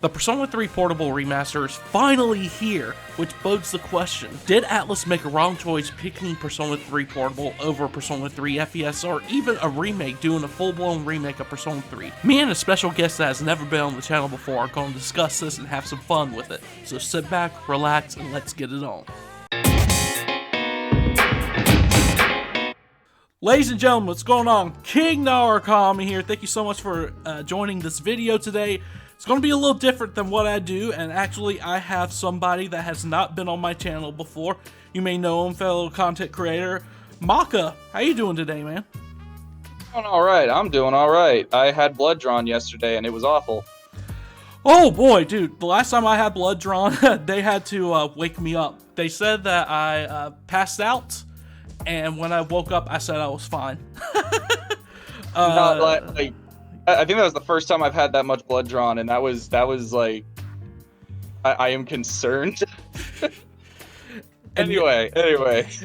The Persona 3 Portable Remaster is finally here, which bodes the question, did Atlus make a wrong choice picking Persona 3 Portable over Persona 3 FES, or even a remake, doing a full-blown remake of Persona 3? Me and a special guest that has never been on the channel before are going to discuss this and have some fun with it. So sit back, relax, and let's get it on. Ladies and gentlemen, what's going on? King Narukami here. Thank you so much for joining this video today. It's going to be a little different than what I do, and actually I have somebody that has not been on my channel before. You may know him, fellow content creator, Maka. How you doing today, man? Doing alright, I'm doing alright. I had blood drawn yesterday and it was awful. Oh boy, dude, the last time I had blood drawn, they had to wake me up. They said that I passed out, and when I woke up, I said I was fine. I think that was the first time I've had that much blood drawn, and that was like, I am concerned. Anyway.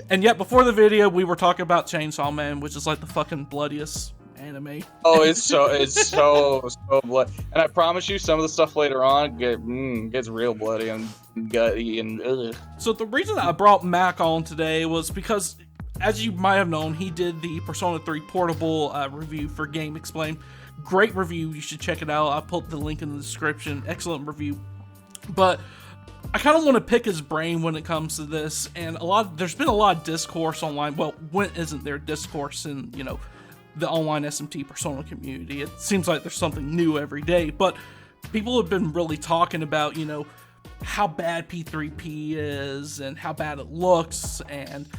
And yet, before the video, we were talking about Chainsaw Man, which is like the fucking bloodiest anime. Oh, it's so blood. And I promise you, some of the stuff later on gets real bloody and gutty and ugh. So the reason I brought Mac on today was because, as you might have known, he did the Persona 3 Portable review for Game Explain. Great review, you should check it out. I'll put the link in the description. Excellent review. But I kind of want to pick his brain when it comes to this, and there's been a lot of discourse online. Well, when isn't there discourse in, you know, the online SMT Persona community? It seems like there's something new every day, but people have been really talking about, you know, how bad P3P is and how bad it looks, and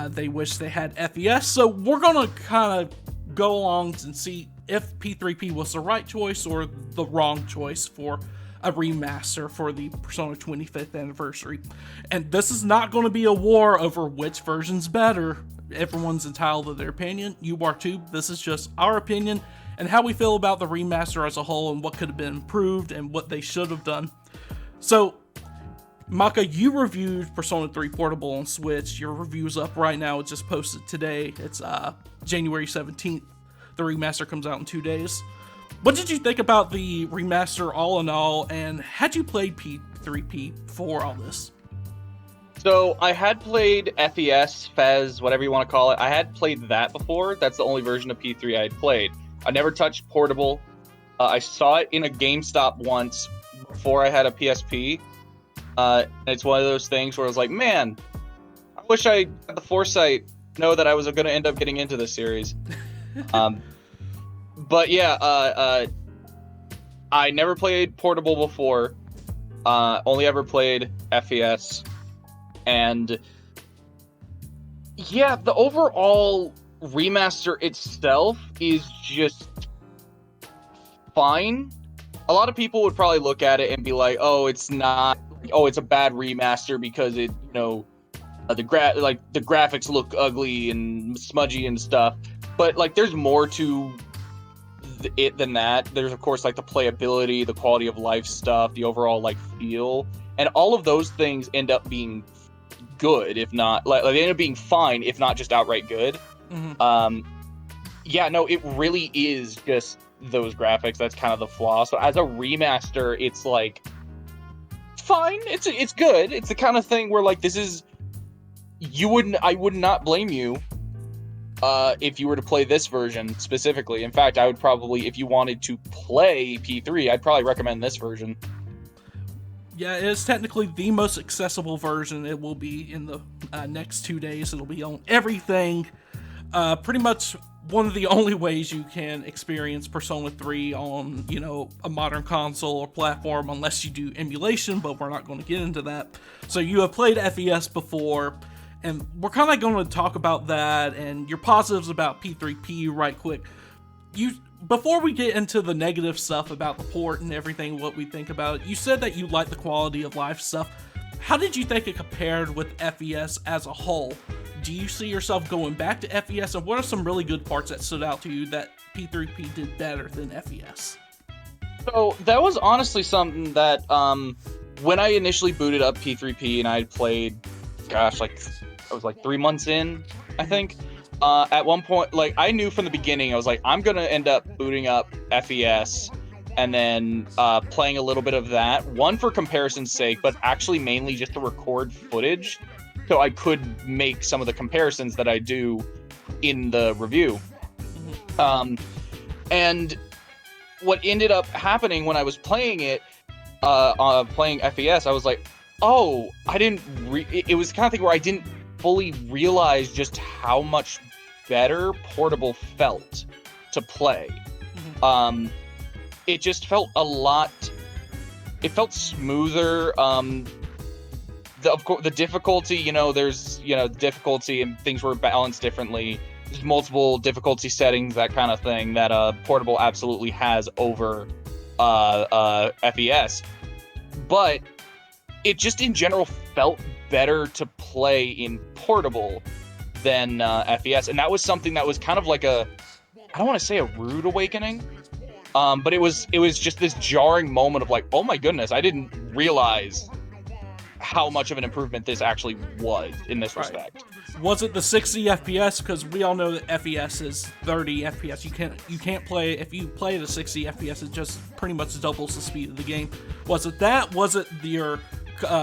they wish they had FES. So we're gonna kind of go along and see if P3P was the right choice or the wrong choice for a remaster for the Persona 25th anniversary. And this is not going to be a war over which version's better. Everyone's entitled to their opinion. You are too. This is just our opinion and how we feel about the remaster as a whole and what could have been improved and what they should have done. So, Maka, you reviewed Persona 3 Portable on Switch. Your review's up right now. It just posted today. It's January 17th. The remaster comes out in 2 days. What did you think about the remaster all in all, and had you played P3P before all this? So I had played FES, whatever you want to call it. I had played that before. That's the only version of P3 I had played. I never touched Portable. I saw it in a GameStop once before I had a PSP. And it's one of those things where I was like, man, I wish I had the foresight to know that I was going to end up getting into this series. But yeah, I never played Portable before. Only ever played FES. And yeah, the overall remaster itself is just fine. A lot of people would probably look at it and be like, oh, it's not, oh, it's a bad remaster because it, you know, the graphics look ugly and smudgy and stuff. But like, there's more to it than that. There's of course like the playability, the quality of life stuff, the overall like feel, and all of those things end up being good, if not like they end up being fine, if not just outright good. Mm-hmm. Yeah, no, it really is just those graphics. That's kind of the flaw. So as a remaster, it's like fine. It's good. It's the kind of thing where like this is I would not blame you if you were to play this version specifically. In fact, I would probably, if you wanted to play P3, I'd probably recommend this version. Yeah, it is technically the most accessible version. It will be in the next 2 days. It'll be on everything. Pretty much one of the only ways you can experience Persona 3 on, you know, a modern console or platform, unless you do emulation, but we're not going to get into that. So you have played FES before, and we're kind of going to talk about that and your positives about P3P right quick. Before we get into the negative stuff about the port and everything, what we think about it, you said that you like the quality of life stuff. How did you think it compared with FES as a whole? Do you see yourself going back to FES, and what are some really good parts that stood out to you that P3P did better than FES? So that was honestly something that when I initially booted up P3P and I had played, gosh, like I was like 3 months in, I think. At one point, like I knew from the beginning, I was like, I'm gonna end up booting up FES and then playing a little bit of that. One for comparison's sake, but actually mainly just to record footage, so I could make some of the comparisons that I do in the review. And what ended up happening when I was playing it, playing FES, I was like, oh, it was the kind of thing where I didn't fully realize just how much better portable felt to play. It just felt it felt smoother. Of course, the difficulty, there's, difficulty and things were balanced differently. There's multiple difficulty settings, that kind of thing, that portable absolutely has over FES. But it just in general felt better to play in portable than FES, and that was something that was kind of like I don't want to say a rude awakening, but it was just this jarring moment of like, oh my goodness, I didn't realize how much of an improvement this actually was in this respect. Was it the 60 FPS? Because we all know that FES is 30 FPS. You can't play, if you play the 60 FPS, it just pretty much doubles the speed of the game. Was it that? Was it your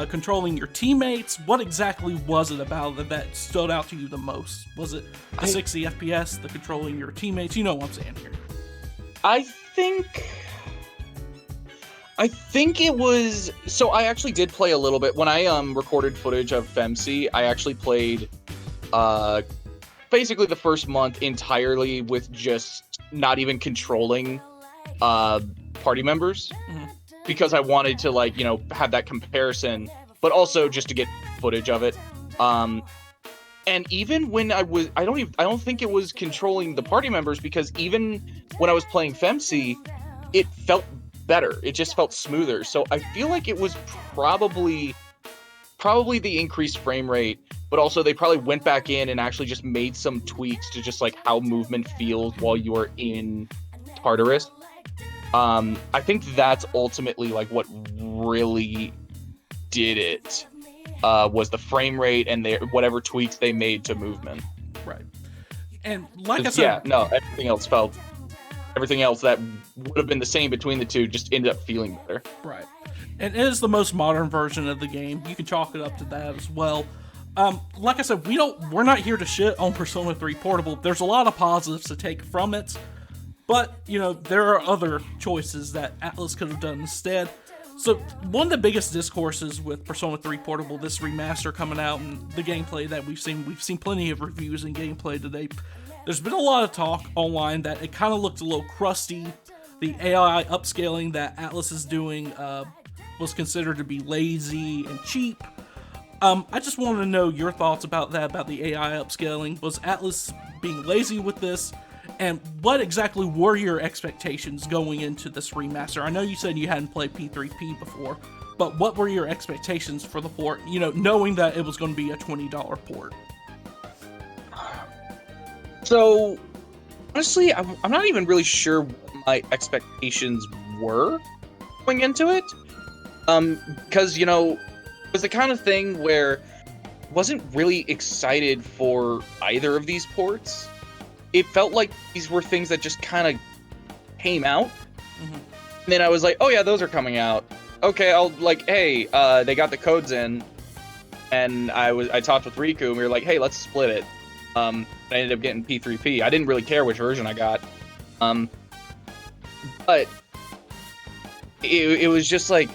controlling your teammates? What exactly was it about that stood out to you the most? Was it the 60 FPS, the controlling your teammates? You know what I'm saying here. I think it was, so I actually did play a little bit when I recorded footage of FEMC. I actually played basically the first month entirely with just not even controlling party members, because I wanted to have that comparison, but also just to get footage of it. And even when I don't think it was controlling the party members, because even when I was playing FEMC, it felt better. It just felt smoother. So I feel like it was probably the increased frame rate, but also they probably went back in and actually just made some tweaks to just like how movement feels while you are in Tartarus. I think that's ultimately like what really did it, was the frame rate and whatever tweaks they made to movement. Right. And like I said, everything else that would have been the same between the two just ended up feeling better. Right. And it is the most modern version of the game. You can chalk it up to that as well. Like I said, we're not here to shit on Persona 3 Portable. There's a lot of positives to take from it, but there are other choices that ATLUS could have done instead. So one of the biggest discourses with Persona 3 Portable, this remaster coming out, and the gameplay that we've seen plenty of reviews and gameplay today. There's been a lot of talk online that it kind of looked a little crusty. The AI upscaling that ATLUS is doing was considered to be lazy and cheap. I just wanted to know your thoughts about that, about the AI upscaling. Was ATLUS being lazy with this? And what exactly were your expectations going into this remaster? I know you said you hadn't played P3P before, but what were your expectations for the port, knowing that it was going to be a $20 port? So, honestly, I'm not even really sure what my expectations were going into it. Because, it was the kind of thing where I wasn't really excited for either of these ports. It felt like these were things that just kind of came out. And then I was like, oh yeah, those are coming out. Okay, hey, they got the codes in. And I talked with Riku and we were like, hey, let's split it. I ended up getting P3P. I didn't really care which version I got. But it was just like,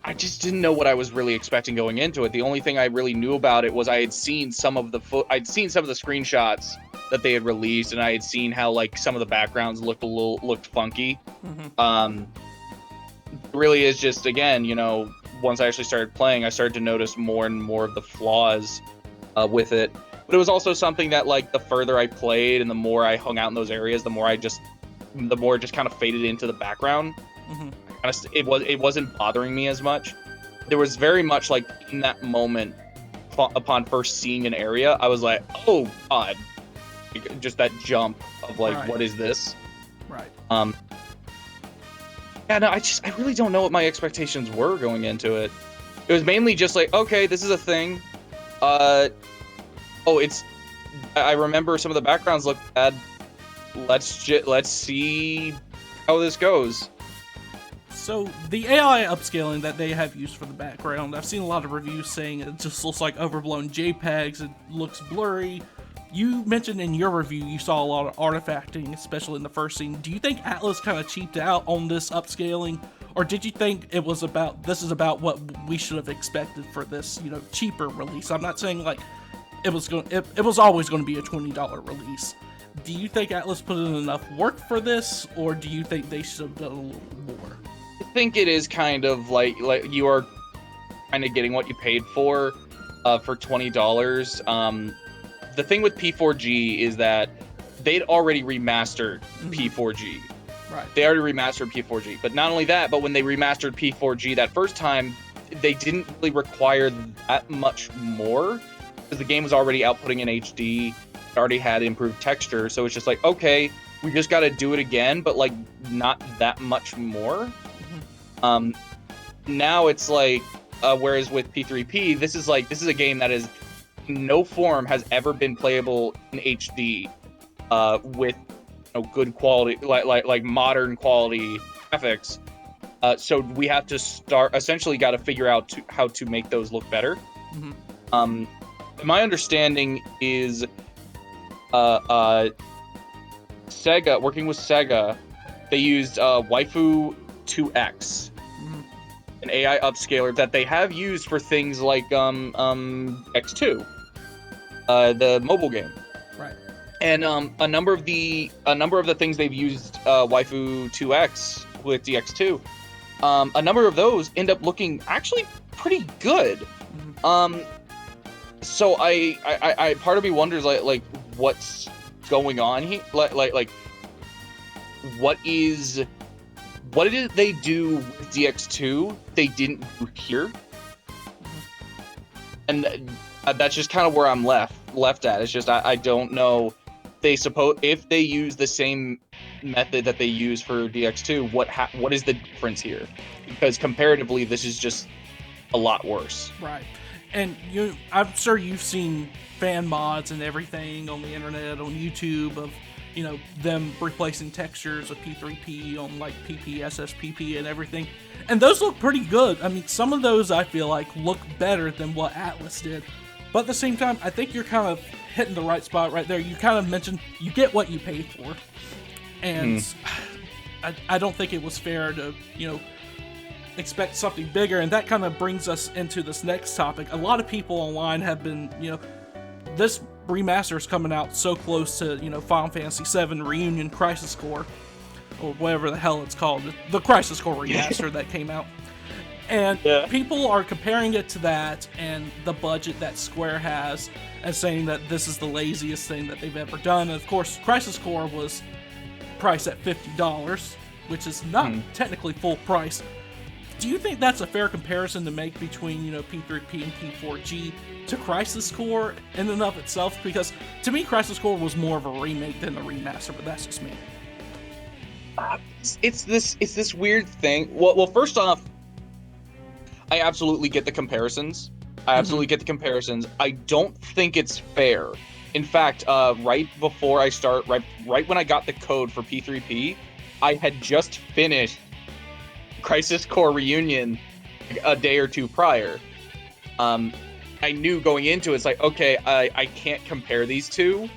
I just didn't know what I was really expecting going into it. The only thing I really knew about it was I had seen some of the screenshots that they had released, and I had seen how some of the backgrounds looked funky. Really is just, again, once I actually started playing, I started to notice more and more of the flaws with it. But it was also something that the further I played and the more I hung out in those areas, the more it just kind of faded into the background. It wasn't bothering me as much. There was very much in that moment, upon first seeing an area, I was like, oh god, just that jump of right. What is this? Right. Yeah, no, I really don't know what my expectations were going into it. It was mainly just okay, this is a thing. I remember some of the backgrounds look bad. Let's see how this goes. So the AI upscaling that they have used for the background, I've seen a lot of reviews saying it just looks like overblown JPEGs, it looks blurry. You mentioned in your review you saw a lot of artifacting, especially in the first scene. Do you think ATLUS kind of cheaped out on this upscaling? Or did you think it was this is about what we should have expected for this, cheaper release? I'm not saying like it was always going to be a $20 release. Do you think ATLUS put in enough work for this, or do you think they should have done a little more? I think it is kind of like you are kind of getting what you paid for $20. The thing with P4G is that they'd already remastered P4G. Right. They already remastered P4G. But not only that, but when they remastered P4G that first time, they didn't really require that much more because the game was already outputting in HD. It already had improved texture. So it's just like, okay, we just got to do it again, but like not that much more. Now it's like, whereas with P3P, this is a game that is in no form has ever been playable in HD with good quality, like modern quality graphics. So we have to got to figure out how to make those look better. My understanding is Sega, working with Sega, they used Waifu 2X, an AI upscaler that they have used for things like X2, the mobile game. Right. And a number of the things they've used Waifu 2X with DX2, a number of those end up looking actually pretty good. So I part of me wonders like what's going on here, like what did they do with DX2 they didn't do here? And that's just kind of where I'm left at. It's just I don't know. If they use the same method that they use for DX2, what is the difference here? Because comparatively, this is just a lot worse. Right. And I'm sure you've seen fan mods and everything on the internet, on YouTube, of them replacing textures of P3P on like PP, SSPP, and everything. And those look pretty good. I mean, some of those I feel like look better than what ATLUS did. But at the same time, I think you're kind of hitting the right spot right there. You kind of mentioned you get what you pay for. And I don't think it was fair to, expect something bigger. And that kind of brings us into this next topic. A lot of people online have been, this remaster is coming out so close to, Final Fantasy VII Reunion Crisis Core, or whatever the hell it's called, the Crisis Core remaster that came out. And people are comparing it to that and the budget that Square has and saying that this is the laziest thing that they've ever done. And of course, Crisis Core was priced at $50, which is not technically full price. Do you think that's a fair comparison to make between, P3P and P4G to Crisis Core in and of itself? Because to me, Crisis Core was more of a remake than a remaster, but that's just me. It's this weird thing. Well, first off, I absolutely get the comparisons. I don't think it's fair. In fact, right when I got the code for P3P, I had just finished Crisis Core Reunion a day or two prior. I knew going into it, it's like, okay, I can't compare these two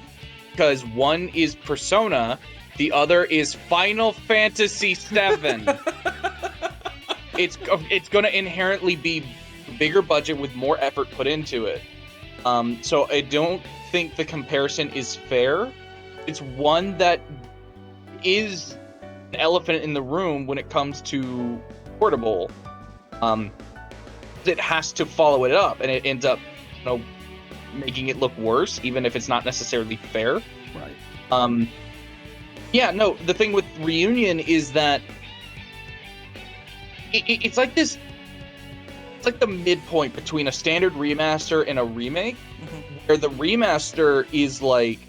because one is Persona, the other is Final Fantasy VII. It's going to inherently be bigger budget with more effort put into it. So I don't think the comparison is fair. It's one that is an elephant in the room when it comes to portable. It has to follow it up, and it ends up, making it look worse, even if it's not necessarily fair. Right. The thing with Reunion is that it's like this. It's like the midpoint between a standard remaster and a remake, where the remaster is like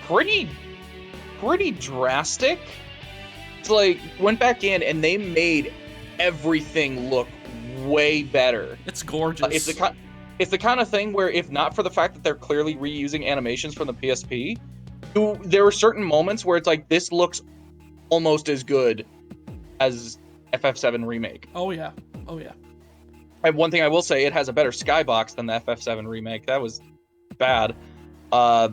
pretty drastic. It's like went back in and they made everything look way better. It's gorgeous. It's the kind of thing where if not for the fact that they're clearly reusing animations from the PSP, there were certain moments where it's like this looks almost as good as FF7 Remake. Oh yeah. Oh yeah. And one thing I will say, it has a better skybox than the FF7 Remake. That was bad. Yeah,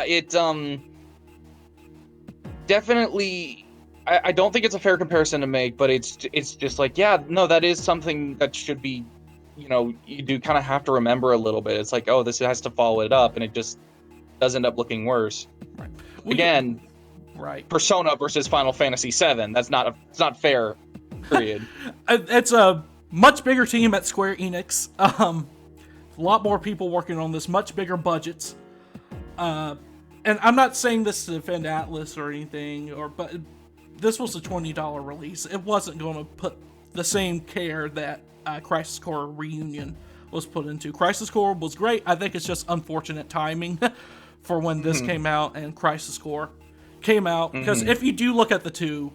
it definitely. I don't think it's a fair comparison to make, but it's just like, yeah, no, that is something that should be, you do kind of have to remember a little bit. It's like, oh, this has to follow it up, and it just does end up looking worse. Right. Again, right. Persona versus Final Fantasy VII. It's not fair. Period. It's a much bigger team at Square Enix. A lot more people working on this, much bigger budgets. And I'm not saying this to defend ATLUS or anything, but this was a $20 release. It wasn't going to put the same care that Crisis Core Reunion was put into. Crisis Core was great. I think it's just unfortunate timing for when this came out and Crisis Core came out. Because if you do look at the two,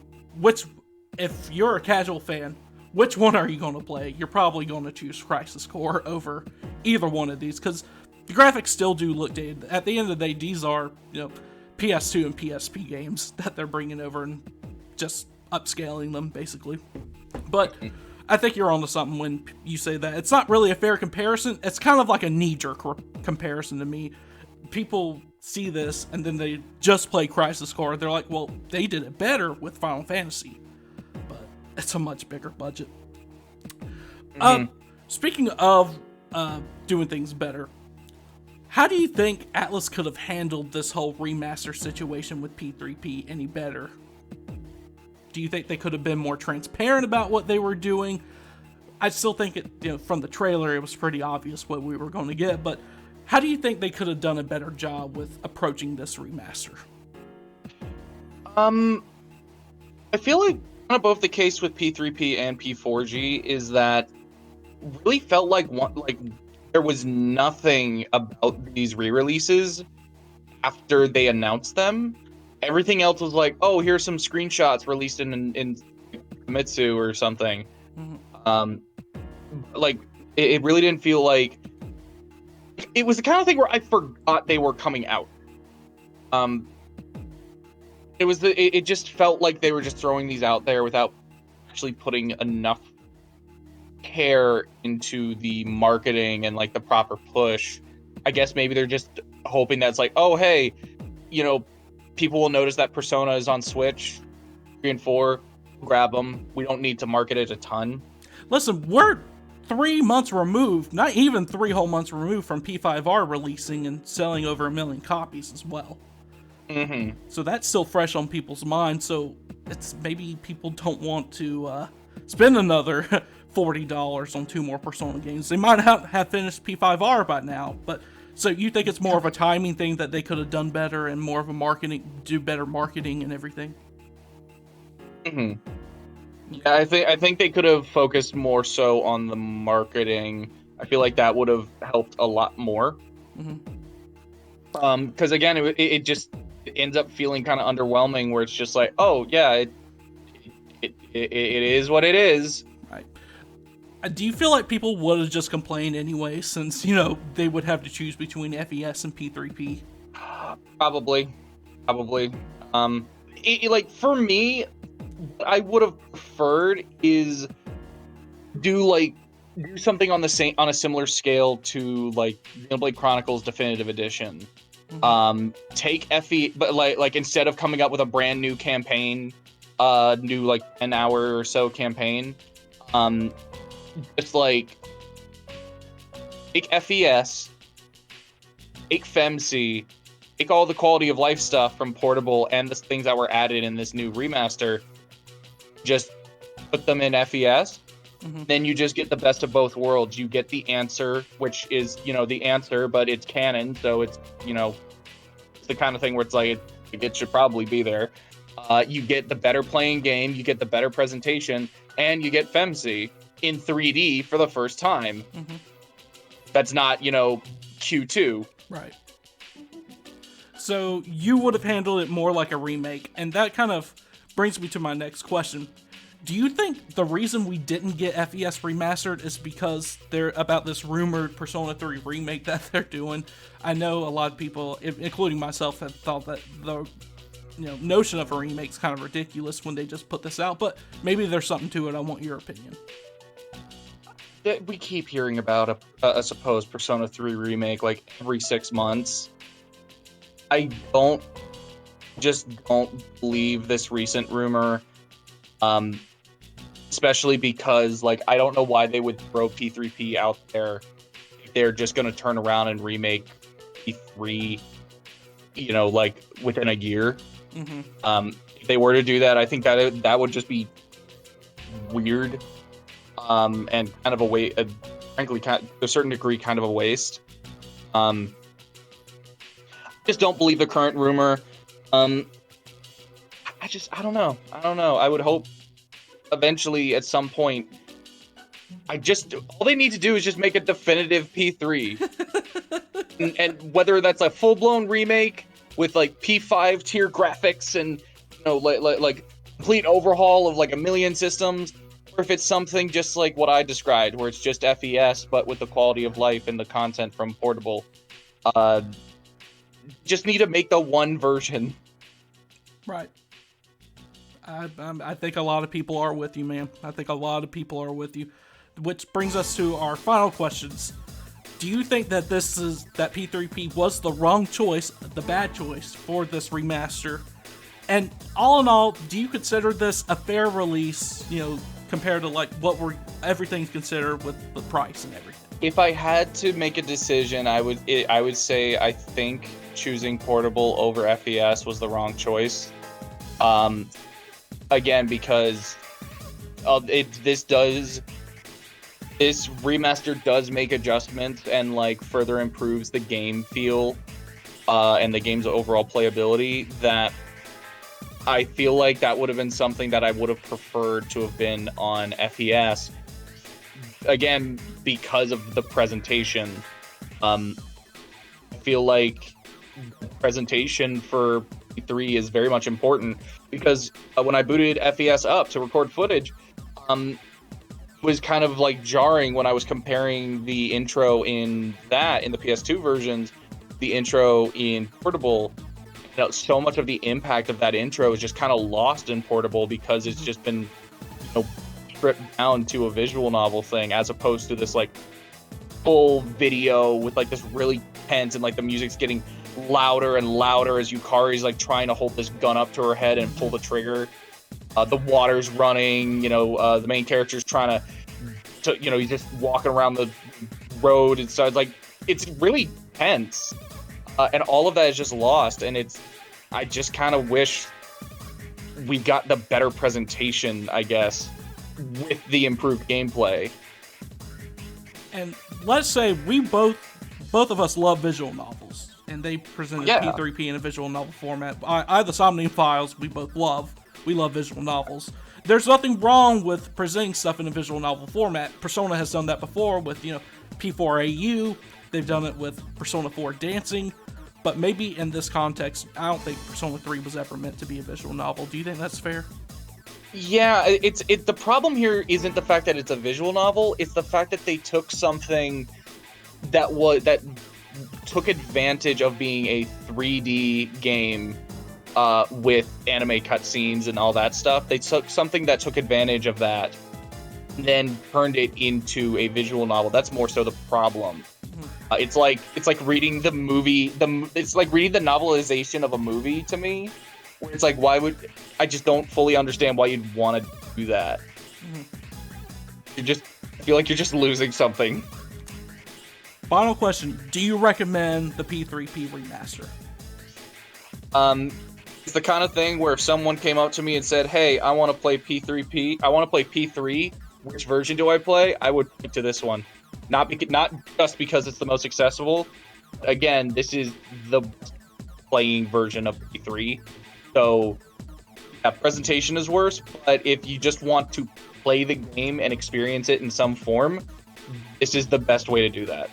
if you're a casual fan, which one are you going to play? You're probably going to choose Crisis Core over either one of these, because the graphics still do look dated. At the end of the day, these are PS2 and PSP games that they're bringing over and just upscaling them, basically. But I think you're onto something when you say that. It's not really a fair comparison. It's kind of like a knee-jerk comparison to me. People see this, and then they just play Crisis Core. They're like, well, they did it better with Final Fantasy. But it's a much bigger budget. Speaking of doing things better, how do you think ATLUS could have handled this whole remaster situation with P3P any better? Do you think they could have been more transparent about what they were doing? I still think from the trailer, it was pretty obvious what we were going to get, but how do you think they could have done a better job with approaching this remaster? I feel like kind of both the case with P3P and P4G is that really felt like there was nothing about these re-releases after they announced them. Everything else was like, oh, here's some screenshots released in Mitsu or something. It really didn't feel like it was the kind of thing where I forgot they were coming out. It just felt like they were just throwing these out there without actually putting enough care into the marketing and like the proper push. I guess maybe they're just hoping that's like, oh, hey, people will notice that Persona is on Switch 3 and 4, grab them. We don't need to market it a ton. Listen, we're 3 months removed, not even 3 whole months removed from P5R releasing and selling over 1 million copies as well. So that's still fresh on people's minds. So it's maybe people don't want to spend another $40 on 2 more Persona games. They might have finished P5R by now, but so you think it's more of a timing thing that they could have done better and more of a do better marketing and everything? Yeah, I think they could have focused more so on the marketing. I feel like that would have helped a lot more. Because again, it just ends up feeling kind of underwhelming, where it's just like, oh yeah, it is what it is. Right. Do you feel like people would have just complained anyway, since they would have to choose between FES and P3P? Probably. Like for me, what I would have preferred is do something on a similar scale to like Xenoblade Chronicles Definitive Edition. Take FE, but like instead of coming up with a brand new campaign, new like an hour or so campaign, just like take FES, take FEMC, take all the quality of life stuff from Portable and the things that were added in this new remaster, just put them in FES. Then you just get the best of both worlds. You get the answer, which is, the answer, but it's canon, so it's, it's the kind of thing where it's like, it should probably be there. You get the better playing game, you get the better presentation, and you get FEMC in 3D for the first time. That's not, Q2. Right. So you would have handled it more like a remake, and that kind of brings me to my next question. Do you think the reason we didn't get FES Remastered is because they're about this rumored Persona 3 remake that they're doing? I know a lot of people, including myself, have thought that the notion of a remake is kind of ridiculous when they just put this out, but maybe there's something to it. I want your opinion. We keep hearing about a supposed Persona 3 remake like every 6 months. I just don't believe this recent rumor, especially because like I don't know why they would throw P3P out there if they're just going to turn around and remake P3, like within a year. If they were to do that, I think that would just be weird, and kind of a waste. Frankly, to a certain degree, kind of a waste. Just don't believe the current rumor. I don't know. I would hope eventually at some point. All they need to do is just make a definitive P3, and whether that's a full blown remake with like P5 tier graphics and like complete overhaul of like a million systems, or if it's something just like what I described, where it's just FES but with the quality of life and the content from Portable. Just need to make the one version. Right. I think a lot of people are with you, man. I think a lot of people are with you. Which brings us to our final questions. Do you think that that P3P was the wrong choice, the bad choice for this remaster? And all in all, do you consider this a fair release, compared to like everything's considered with the price and everything? If I had to make a decision, I would say I think choosing Portable over FES was the wrong choice. Again, because this remaster does make adjustments and like further improves the game feel and the game's overall playability, that I feel like that would have been something that I would have preferred to have been on FES. Again, because of the presentation. I feel like the presentation for P3 is very much important, because when I booted FES up to record footage, was kind of like jarring when I was comparing the intro in the PS2 versions, the intro in Portable. So much of the impact of that intro is just kind of lost in Portable because it's just been stripped down to a visual novel thing, as opposed to this like full video with like this really tense, and like the music's getting louder and louder as Yukari's like trying to hold this gun up to her head and pull the trigger. The water's running, the main character's trying to he's just walking around the road, and so it's really tense, and all of that is just lost. And I just kind of wish we got the better presentation, I guess, with the improved gameplay. And let's say we both of us love visual novels, and they presented P3P in a visual novel format. I the Somnium Files, we both love. We love visual novels. There's nothing wrong with presenting stuff in a visual novel format. Persona has done that before with, P4AU. They've done it with Persona 4 Dancing. But maybe in this context, I don't think Persona 3 was ever meant to be a visual novel. Do you think that's fair? Yeah, the problem here isn't the fact that it's a visual novel. It's the fact that they took something that took advantage of being a 3D game with anime cutscenes and all that stuff. They took something that took advantage of that, and then turned it into a visual novel. That's more so the problem. It's like reading the movie. It's like reading the novelization of a movie to me, where it's like, I just don't fully understand why you'd want to do that. I feel like you're just losing something. Final question: do you recommend the P3P remaster? It's the kind of thing where if someone came up to me and said, "Hey, I want to play P3P. I want to play P3. Which version do I play?" I would pick to this one. Not just because it's the most accessible. Again, this is the playing version of P3. So, presentation is worse, but if you just want to play the game and experience it in some form, this is the best way to do that.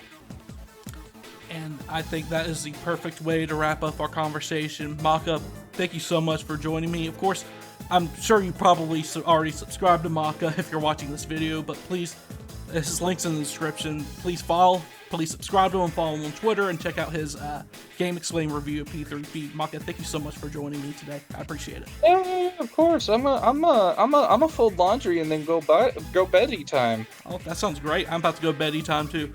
And I think that is the perfect way to wrap up our conversation. Maka, thank you so much for joining me. Of course, I'm sure you probably already subscribed to Maka if you're watching this video, but please, his link's in the description. Please follow Please subscribe to him, follow him on Twitter, and check out his Game Explain review of P3P. Maka, thank you so much for joining me today. I appreciate it. Yeah, of course. I'm a fold laundry and then go beddy time. Oh, that sounds great. I'm about to go beddy time too.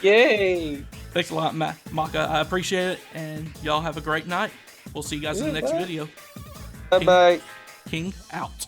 Yay! Thanks a lot, Maka. I appreciate it, and y'all have a great night. We'll see you guys in the next video. Bye bye. King out.